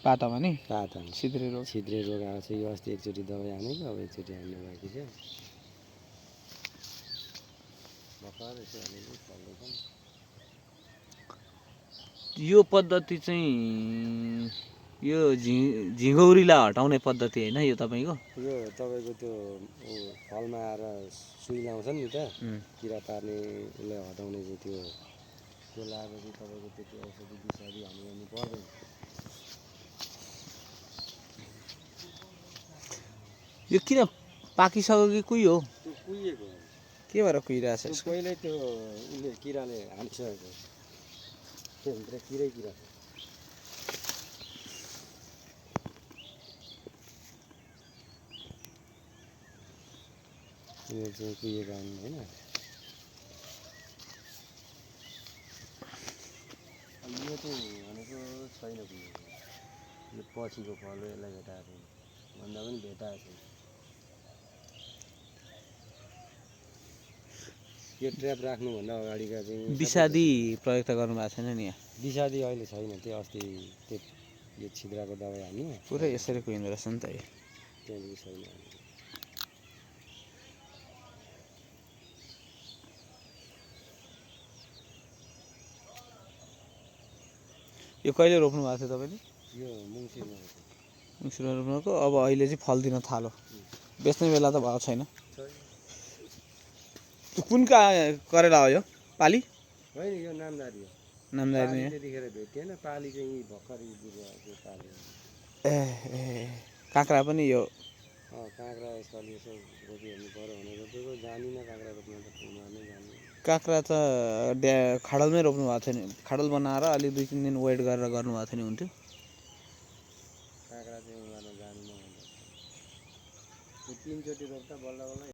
पातामा नि पातामा छिद्रे रोग आएको छ। यो अस्ति एकचोटि दबाई हानेको, अब एकचोटि हान्ने बाँकी छ। भर्खर यसो अलिअलि फल्दैछन्। यो पद्धति चाहिँ यो झिँगौरीलाई हटाउने पद्धति होइन यो तपाईँको? यो तपाईँको त्यो फलमा आएर सुई लाउँछन् नि त, किरा पार्ने उसलाई हटाउने चाहिँ त्यो लगाएपछि तपाईँको त्यति औषधि विषादी हाल्नु पर्दैन। यो किन पाकिसक्यो कि कुही हो? त्यो कुहिएको हो। के भएर कुहिरहेछ? पहिल्यै त्यो उसले किराले हानिसकेको, त्योभित्र किरा छ। यो चाहिँ कुहिएको होइन। यो चाहिँ भनेको छैन कुहिएको, यो पछिको फल हो, यसलाई भेटाएको छैन, भन्दा पनि भेटाएको छैन। यो ट्र्याप राख्नुभन्दा अगाडिका चाहिँ विषादी प्रयोग त गर्नुभएको छैन नि यहाँ? विषादी अहिले छैन। त्यो अस्ति त्यो यो छिद्राको दबाई हाल्ने पुरै यसरी कुहिँदो रहेछ नि त। त्यहाँदेखि छैन। यो कहिले रोप्नु भएको थियो तपाईँले? यो मङ्सिरमा रोप्नुको। अब अहिले चाहिँ फल दिन थालो। बेच्ने बेला त भएको छैन। कुन करेला हो यो? पाली होइन, यो नामदारी हो। नामदारी त्यतिखेर भेटिएन। पाली चाहिँ भर्खर पाली। काँक्रा पनि यो काँक्रा यसपालि यसो रोपिहेर्नु पऱ्यो भनेर रोपेको, जानिनँ काँक्रा रोप्न त नै जानिनँ। काँक्रा त खाडलमै रोप्नु भएको थियो नि, खाडल बनाएर अलि 2-3 दिन वेट गरेर गर्नुभएको थियो नि हुन्थ्यो। काँक्रा चाहिँ उमार्न जानिनँ भनेर 3 चोटि रोप्दा बल्ल